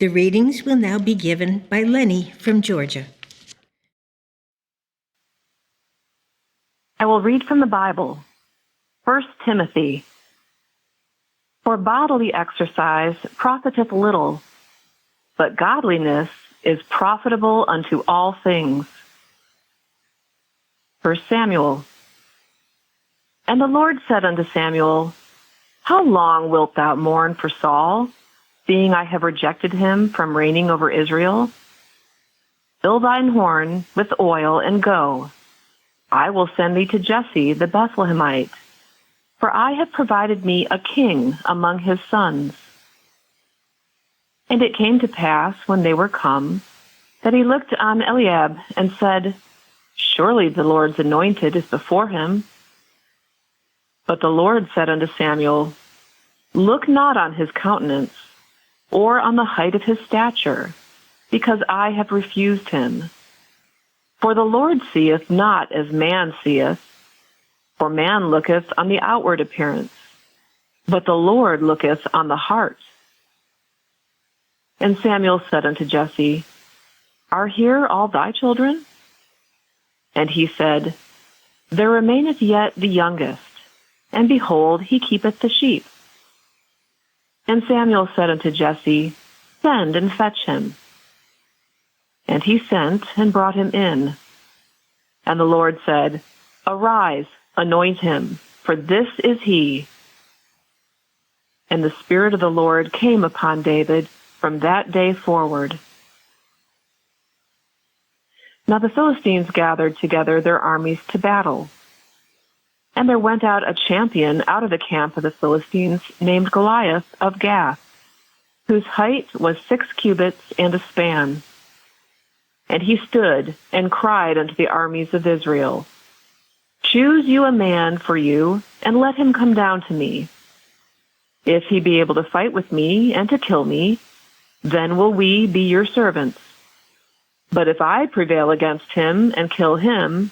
The readings will now be given by Lenny from Georgia. I will read from the Bible, 1 Timothy. For bodily exercise profiteth little, but godliness is profitable unto all things. 1 Samuel. And the Lord said unto Samuel, How long wilt thou mourn for Saul, seeing I have rejected him from reigning over Israel? Fill thine horn with oil and go. I will send thee to Jesse the Bethlehemite, for I have provided me a king among his sons. And it came to pass, when they were come, that he looked on Eliab and said, Surely the Lord's anointed is before him. But the Lord said unto Samuel, Look not on his countenance, or on the height of his stature, because I have refused him. For the Lord seeth not as man seeth, for man looketh on the outward appearance, but the Lord looketh on the heart. And Samuel said unto Jesse, Are here all thy children? And he said, There remaineth yet the youngest, and behold, he keepeth the sheep. And Samuel said unto Jesse, Send and fetch him. And he sent and brought him in. And the Lord said, Arise, anoint him, for this is he. And the Spirit of the Lord came upon David from that day forward. Now the Philistines gathered together their armies to battle. And there went out a champion out of the camp of the Philistines named Goliath of Gath, whose height was 6 cubits and a span. And he stood and cried unto the armies of Israel, Choose you a man for you, and let him come down to me. If he be able to fight with me and to kill me, then will we be your servants. But if I prevail against him and kill him,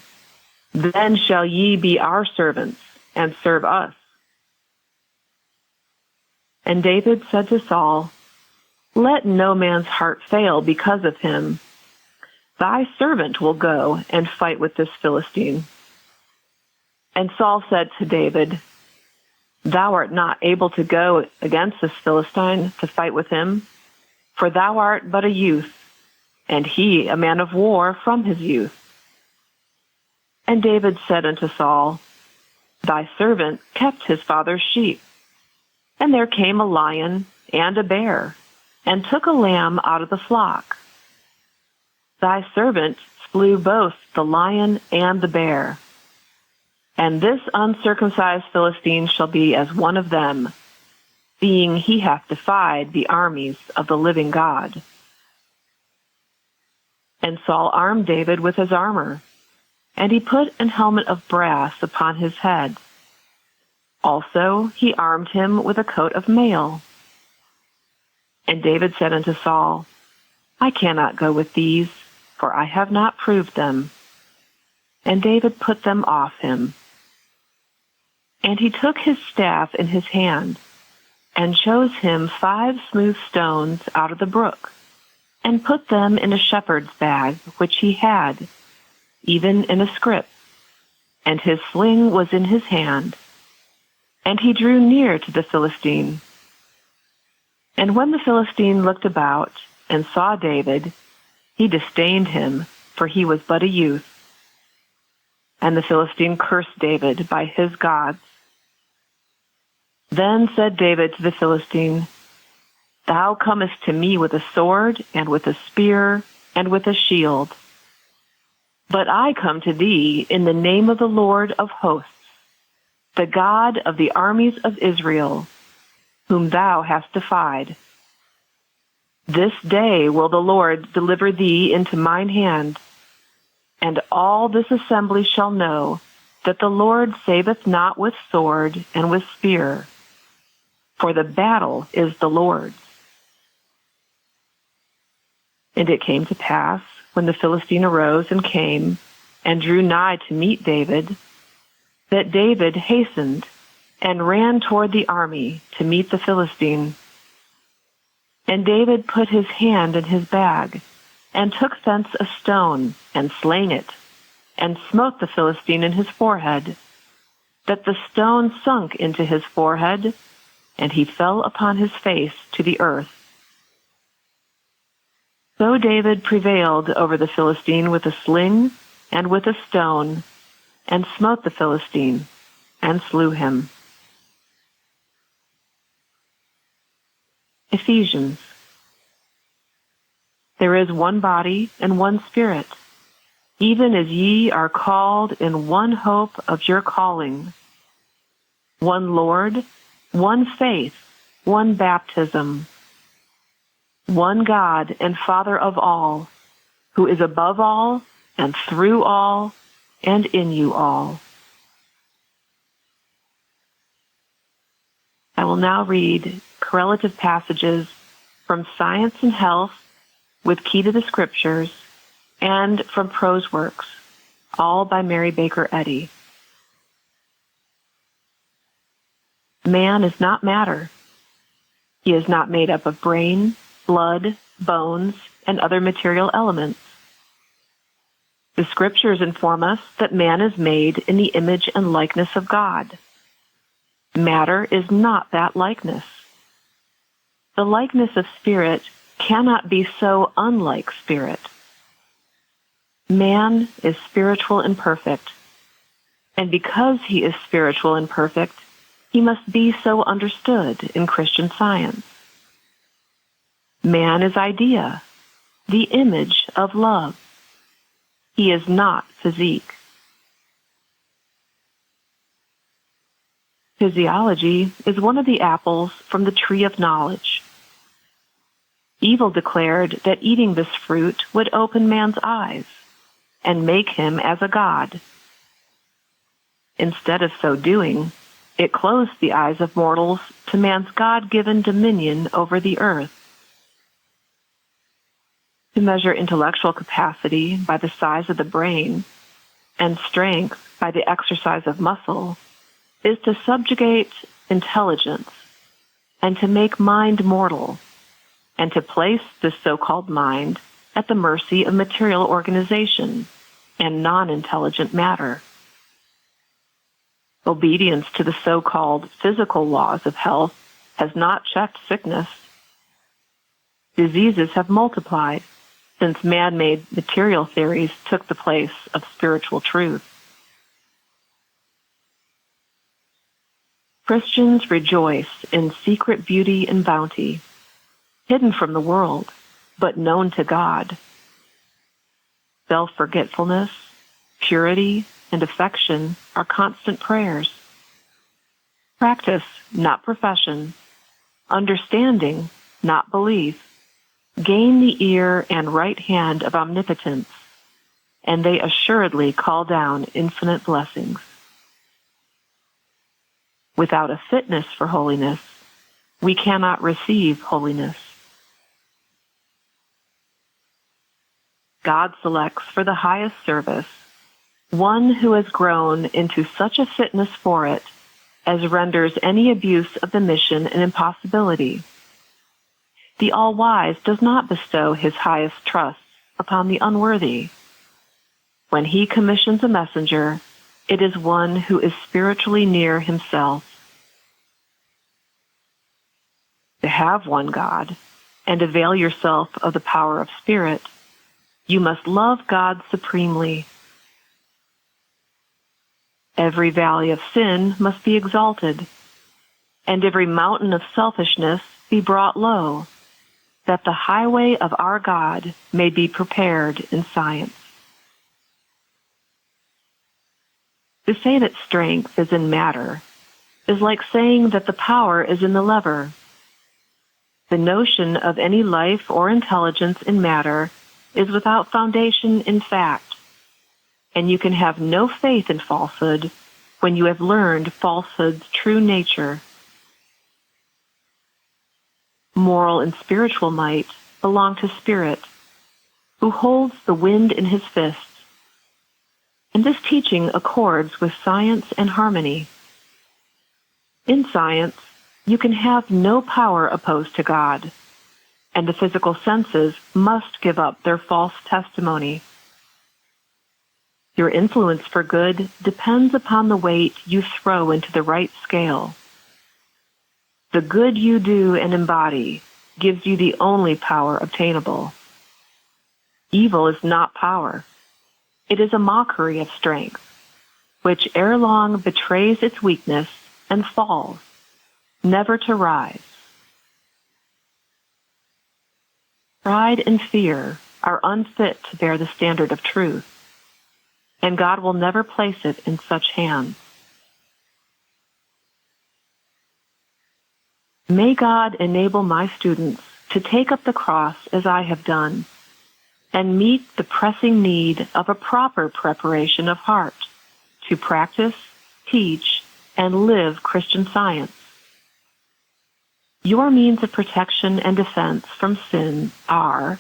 then shall ye be our servants, and serve us. And David said to Saul, Let no man's heart fail because of him. Thy servant will go and fight with this Philistine. And Saul said to David, Thou art not able to go against this Philistine to fight with him, for thou art but a youth, and he a man of war from his youth. And David said unto Saul, Thy servant kept his father's sheep. And there came a lion and a bear, and took a lamb out of the flock. Thy servant slew both the lion and the bear. And this uncircumcised Philistine shall be as one of them, seeing he hath defied the armies of the living God. And Saul armed David with his armor, and he put an helmet of brass upon his head. Also he armed him with a coat of mail. And David said unto Saul, I cannot go with these, for I have not proved them. And David put them off him. And he took his staff in his hand, and chose him 5 smooth stones out of the brook, and put them in a shepherd's bag which he had, even in a scrip, and his sling was in his hand. And he drew near to the Philistine. And when the Philistine looked about and saw David, he disdained him, for he was but a youth. And the Philistine cursed David by his gods. Then said David to the Philistine, Thou comest to me with a sword, and with a spear, and with a shield. But I come to thee in the name of the Lord of hosts, the God of the armies of Israel, whom thou hast defied. This day will the Lord deliver thee into mine hand, and all this assembly shall know that the Lord saveth not with sword and with spear, for the battle is the Lord's. And it came to pass, when the Philistine arose and came, and drew nigh to meet David, that David hastened and ran toward the army to meet the Philistine. And David put his hand in his bag, and took thence a stone, and slang it, and smote the Philistine in his forehead, that the stone sunk into his forehead, and he fell upon his face to the earth. So David prevailed over the Philistine with a sling and with a stone, and smote the Philistine, and slew him. Ephesians. There is one body and one Spirit, even as ye are called in one hope of your calling, one Lord, one faith, one baptism, one God and Father of all, who is above all and through all and in you all. I will now read correlative passages from Science and Health with Key to the Scriptures and from Prose Works, all by Mary Baker Eddy. Man is not matter. He is not made up of brain, blood, bones, and other material elements. The Scriptures inform us that man is made in the image and likeness of God. Matter is not that likeness. The likeness of spirit cannot be so unlike spirit. Man is spiritual and perfect, and because he is spiritual and perfect, he must be so understood in Christian Science. Man is idea, the image of love. He is not physique. Physiology is one of the apples from the tree of knowledge. Evil declared that eating this fruit would open man's eyes and make him as a god. Instead of so doing, it closed the eyes of mortals to man's God-given dominion over the earth. To measure intellectual capacity by the size of the brain and strength by the exercise of muscle is to subjugate intelligence and to make mind mortal, and to place this so-called mind at the mercy of material organization and non-intelligent matter. Obedience to the so-called physical laws of health has not checked sickness. Diseases have multiplied since man-made material theories took the place of spiritual truth. Christians rejoice in secret beauty and bounty, hidden from the world, but known to God. Self-forgetfulness, purity, and affection are constant prayers. Practice, not profession. Understanding, not belief. Gain the ear and right hand of omnipotence, and they assuredly call down infinite blessings. Without a fitness for holiness, we cannot receive holiness. God selects for the highest service one who has grown into such a fitness for it as renders any abuse of the mission an impossibility. The All-Wise does not bestow his highest trust upon the unworthy. When he commissions a messenger, it is one who is spiritually near himself. To have one God and avail yourself of the power of spirit, you must love God supremely. Every valley of sin must be exalted, and every mountain of selfishness be brought low, that the highway of our God may be prepared in science. To say that strength is in matter is like saying that the power is in the lever. The notion of any life or intelligence in matter is without foundation in fact, and you can have no faith in falsehood when you have learned falsehood's true nature. Moral and spiritual might belong to Spirit, who holds the wind in his fists, and this teaching accords with science and harmony. In science, you can have no power opposed to God. and the physical senses must give up their false testimony. Your influence for good depends upon the weight you throw into the right scale. The good you do and embody gives you the only power obtainable. Evil is not power. It is a mockery of strength, which ere long betrays its weakness and falls, never to rise. Pride and fear are unfit to bear the standard of truth, and God will never place it in such hands. May God enable my students to take up the cross as I have done, and meet the pressing need of a proper preparation of heart to practice, teach, and live Christian Science. Your means of protection and defense from sin are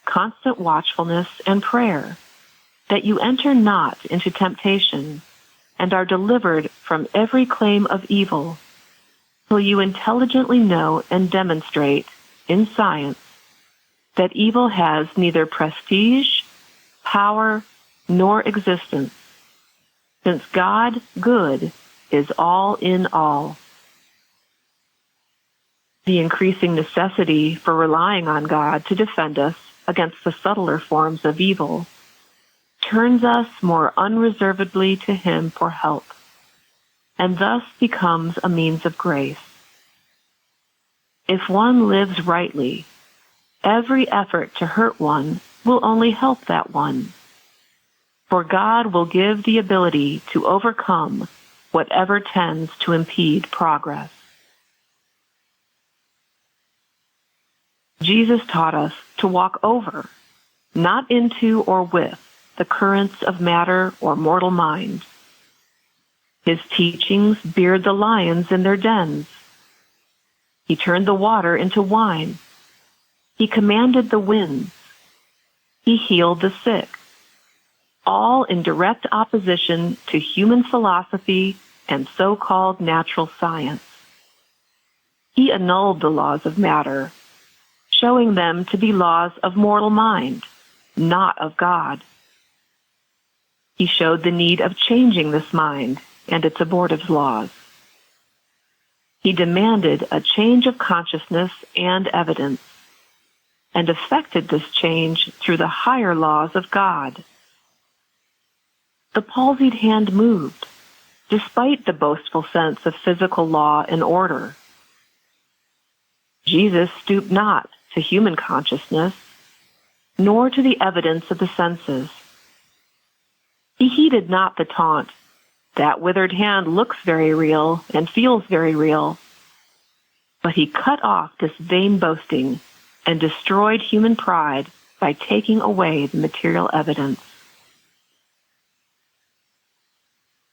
constant watchfulness and prayer, that you enter not into temptation and are delivered from every claim of evil, till you intelligently know and demonstrate in science that evil has neither prestige, power, nor existence, since God, good, is all in all. The increasing necessity for relying on God to defend us against the subtler forms of evil turns us more unreservedly to Him for help, and thus becomes a means of grace. If one lives rightly, every effort to hurt one will only help that one, for God will give the ability to overcome whatever tends to impede progress. Jesus taught us to walk over, not into or with, the currents of matter or mortal mind. His teachings beard the lions in their dens. He turned the water into wine. He commanded the winds. He healed the sick, all in direct opposition to human philosophy and so-called natural science. He annulled the laws of matter, showing them to be laws of mortal mind, not of God. He showed the need of changing this mind and its abortive laws. He demanded a change of consciousness and evidence, and effected this change through the higher laws of God. The palsied hand moved, despite the boastful sense of physical law and order. Jesus stooped not to human consciousness, nor to the evidence of the senses. He heeded not the taunt, "That withered hand looks very real and feels very real." But he cut off this vain boasting and destroyed human pride by taking away the material evidence.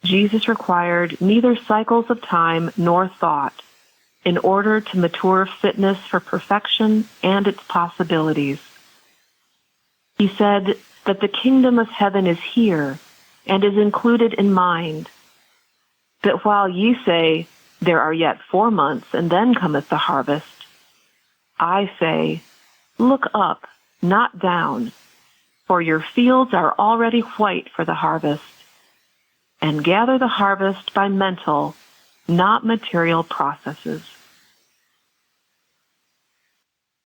Jesus required neither cycles of time nor thought in order to mature fitness for perfection and its possibilities. He said that the kingdom of heaven is here and is included in mind, that while ye say, "There are yet 4 months, and then cometh the harvest," I say, "Look up, not down, for your fields are already white for the harvest, and gather the harvest by mental, not material processes."